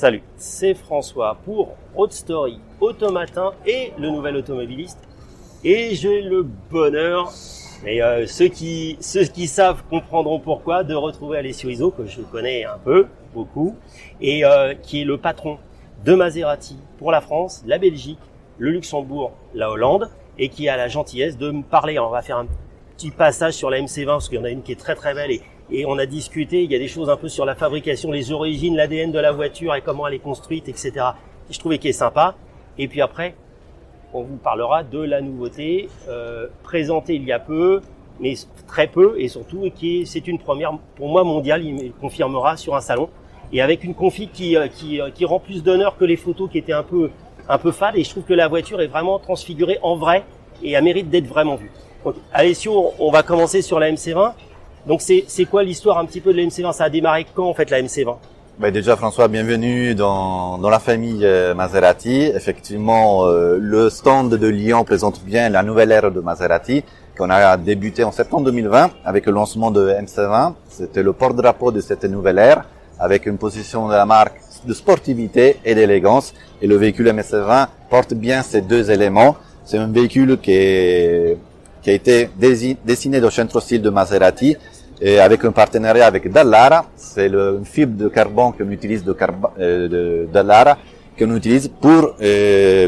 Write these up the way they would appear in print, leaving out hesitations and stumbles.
Salut, c'est François pour Road Story Automatin et le nouvel automobiliste. Et j'ai le bonheur, et ceux qui savent comprendront pourquoi, de retrouver Alessio Iso, que je connais un peu, beaucoup, et qui est le patron de Maserati pour la France, la Belgique, le Luxembourg, la Hollande, et qui a la gentillesse de me parler. On va faire un petit passage sur la MC20, parce qu'il y en a une qui est très très belle, et on a discuté, il y a des choses un peu sur la fabrication, les origines, l'ADN de la voiture et comment elle est construite, etc. Et je trouvais qu'il est sympa. Et puis après, on vous parlera de la nouveauté présentée il y a peu, mais très peu, et surtout c'est une première pour moi mondiale, il me confirmera, sur un salon, et avec une config qui rend plus d'honneur que les photos qui étaient un peu fades, et je trouve que la voiture est vraiment transfigurée en vrai et a mérite d'être vraiment vue. Donc, Alessio, on va commencer sur la MC20. Donc c'est quoi l'histoire un petit peu de la MC20? Ça a démarré quand en fait la MC20? Déjà François, bienvenue dans la famille Maserati. Effectivement, le stand de Lyon présente bien la nouvelle ère de Maserati qu'on a débuté en septembre 2020 avec le lancement de MC20. C'était le porte-drapeau de cette nouvelle ère avec une position de la marque de sportivité et d'élégance. Et le véhicule MC20 porte bien ces deux éléments. C'est un véhicule qui a été dessiné au centre style de Maserati et avec un partenariat avec Dallara. C'est une fibre de carbone qu'on utilise de Dallara qu'on utilise pour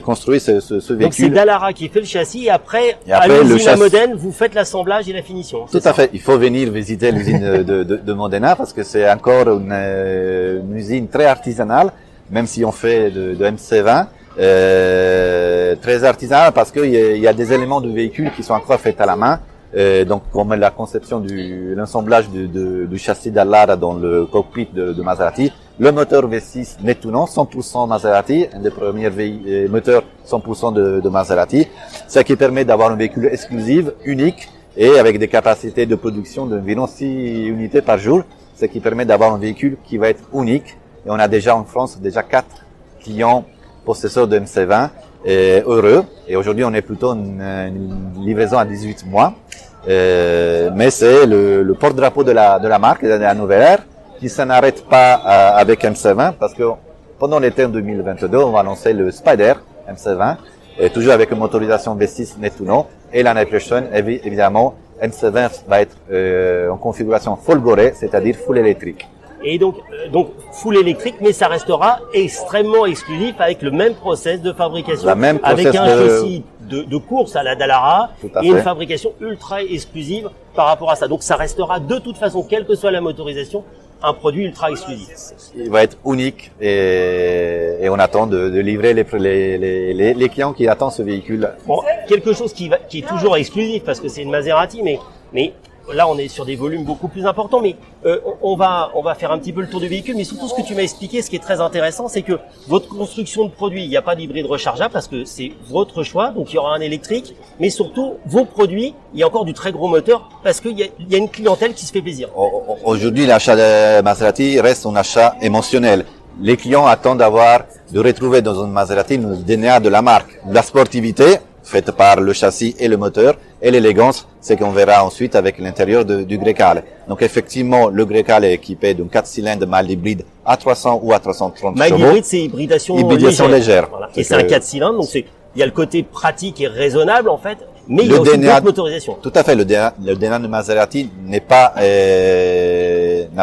construire ce véhicule. Donc c'est Dallara qui fait le châssis et après à l'usine à Modène, vous faites l'assemblage et la finition. Tout à fait. Il faut venir visiter l'usine de Modena parce que c'est encore une usine très artisanale, même si on fait de MC20. Très artisanal parce qu'il y a des éléments de véhicule qui sont encore faits à la main, donc comme la conception l'assemblage du châssis Dallara dans le cockpit de Maserati, le moteur V6 Nettuno 100% Maserati, un des premiers moteurs 100% de Maserati, ce qui permet d'avoir un véhicule exclusif, unique et avec des capacités de production d'environ 6 unités par jour, ce qui permet d'avoir un véhicule qui va être unique. Et on a déjà en France 4 clients possesseur de MC20 heureux, et aujourd'hui on est plutôt une livraison à 18 mois, mais c'est le porte-drapeau de la marque, de la nouvelle ère, qui s'en arrête pas avec MC20 parce que pendant l'été 2022 on va lancer le Spider MC20, et toujours avec une motorisation V6 Nettuno, et l'année prochaine évidemment MC20 va être en configuration Folgore, c'est-à-dire full électrique. Et donc full électrique, mais ça restera extrêmement exclusif avec le même process de fabrication, avec un châssis de course à la Dallara et une fabrication ultra exclusive par rapport à ça. Donc ça restera de toute façon, quelle que soit la motorisation, un produit ultra exclusif. Il va être unique et on attend de livrer les clients qui attendent ce véhicule. Bon, quelque chose qui est toujours exclusif parce que c'est une Maserati, mais là, on est sur des volumes beaucoup plus importants, mais on va faire un petit peu le tour du véhicule. Mais surtout, ce que tu m'as expliqué, ce qui est très intéressant, c'est que votre construction de produit, il n'y a pas d'hybride rechargeable parce que c'est votre choix, donc il y aura un électrique. Mais surtout, vos produits, il y a encore du très gros moteur parce qu'il y a une clientèle qui se fait plaisir. Aujourd'hui, l'achat de Maserati reste un achat émotionnel. Les clients attendent de retrouver dans une Maserati le DNA de la marque, la sportivité faite par le châssis et le moteur, et l'élégance, c'est qu'on verra ensuite avec l'intérieur du Grecale. Donc effectivement, le Grecale est équipé d'un 4 cylindres mild hybride à 300 ou à 330 chevaux. Mild hybride, c'est hybridation légère. Voilà. Et c'est un 4 cylindres, donc il y a le côté pratique et raisonnable en fait, mais il y a aussi d'autres motorisations. Tout à fait, le DNA de Maserati n'a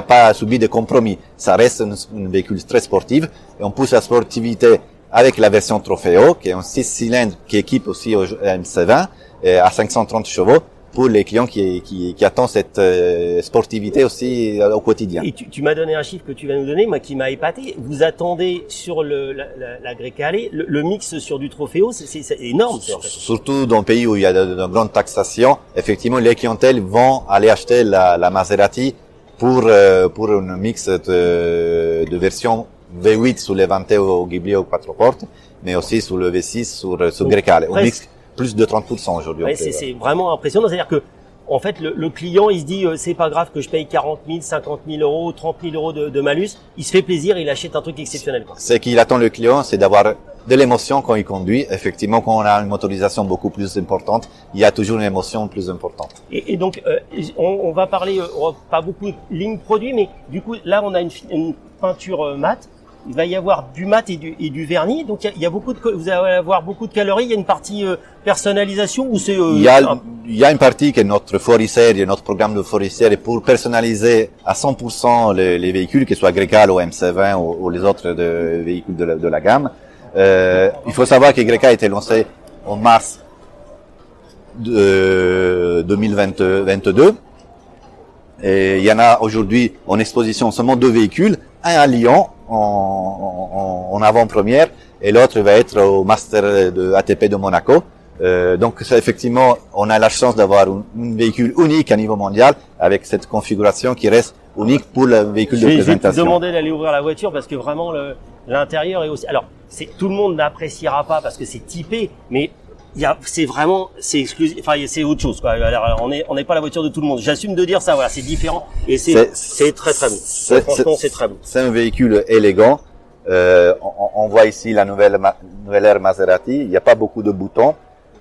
pas subi de compromis. Ça reste un véhicule très sportif, et on pousse la sportivité avec la version Trofeo, qui est un 6 cylindres qui équipe aussi au MC20 à 530 chevaux pour les clients qui attendent cette sportivité aussi au quotidien. Et tu m'as donné un chiffre que tu vas nous donner, moi qui m'a épaté. Vous attendez sur la Grecale, le mix sur du Trofeo, c'est énorme. Surtout dans le pays où il y a de grandes taxations, effectivement les clientèles vont aller acheter la Maserati pour un mix de version V8 sur les Vante au Ghibli au 4 portes, mais aussi sur le V6 sur Grecale. On mixe plus de 30% aujourd'hui. Ouais, c'est vraiment impressionnant. C'est-à-dire que, en fait, le client, il se dit, c'est pas grave que je paye 40 000, 50 000 euros, 30 000 euros de malus. Il se fait plaisir, il achète un truc exceptionnel, quoi. Ce qu'il attend le client, c'est d'avoir de l'émotion quand il conduit. Effectivement, quand on a une motorisation beaucoup plus importante, il y a toujours une émotion plus importante. Et donc, on va parler, pas beaucoup de lignes produits, mais du coup, là, on a une peinture mate. il va y avoir du mat et du vernis. Donc il y a beaucoup de, vous allez avoir beaucoup de calories. Il y a une partie personnalisation ou c'est il y a une partie qui est notre fournisseur, il y a notre programme de fournisseur et pour personnaliser à 100% les véhicules, qu'ils soient Grécal ou MC20 ou les autres véhicules de la gamme. Il faut savoir que Grécal a été lancé en mars 2022. Et il y en a aujourd'hui en exposition seulement 2 véhicules, un à Lyon en avant-première et l'autre va être au Master de ATP de Monaco. Donc ça, effectivement, on a la chance d'avoir un véhicule unique à niveau mondial avec cette configuration qui reste unique pour le véhicule de présentation. Je vais te demander d'aller ouvrir la voiture parce que vraiment l'intérieur est aussi. Alors tout le monde n'appréciera pas parce que c'est typé, mais c'est exclusif, enfin c'est autre chose quoi. Alors, on n'est pas la voiture de tout le monde. J'assume de dire ça, voilà, c'est différent et c'est très très beau. Franchement, c'est très beau. C'est un véhicule élégant. On voit ici la nouvelle ère Maserati. Il n'y a pas beaucoup de boutons.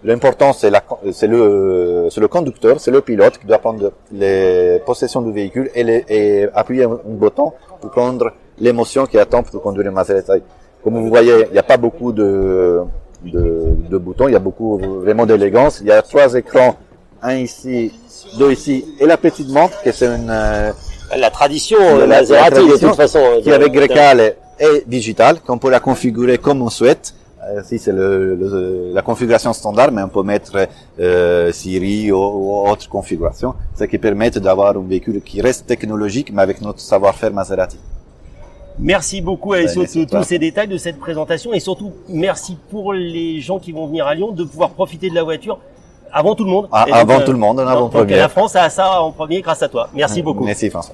L'important c'est le conducteur, c'est le pilote qui doit prendre les possessions du véhicule et appuyer un bouton pour prendre l'émotion qu'il attend pour conduire une Maserati. Comme vous voyez, il n'y a pas beaucoup de boutons, il y a beaucoup vraiment d'élégance. Il y a 3 écrans, un ici, 2 ici, et la petite montre que c'est la tradition Maserati de toute façon qui avec Grécal est digitale, qu'on peut la configurer comme on souhaite. Ici c'est la configuration standard, mais on peut mettre Siri ou autre configuration, ce qui permet d'avoir un véhicule qui reste technologique, mais avec notre savoir-faire Maserati. Merci beaucoup Alessio de tous ces détails de cette présentation et surtout merci pour les gens qui vont venir à Lyon de pouvoir profiter de la voiture avant tout le monde. Avant tout le monde, en avant-première. La France a ça en premier grâce à toi. Merci beaucoup. Merci François.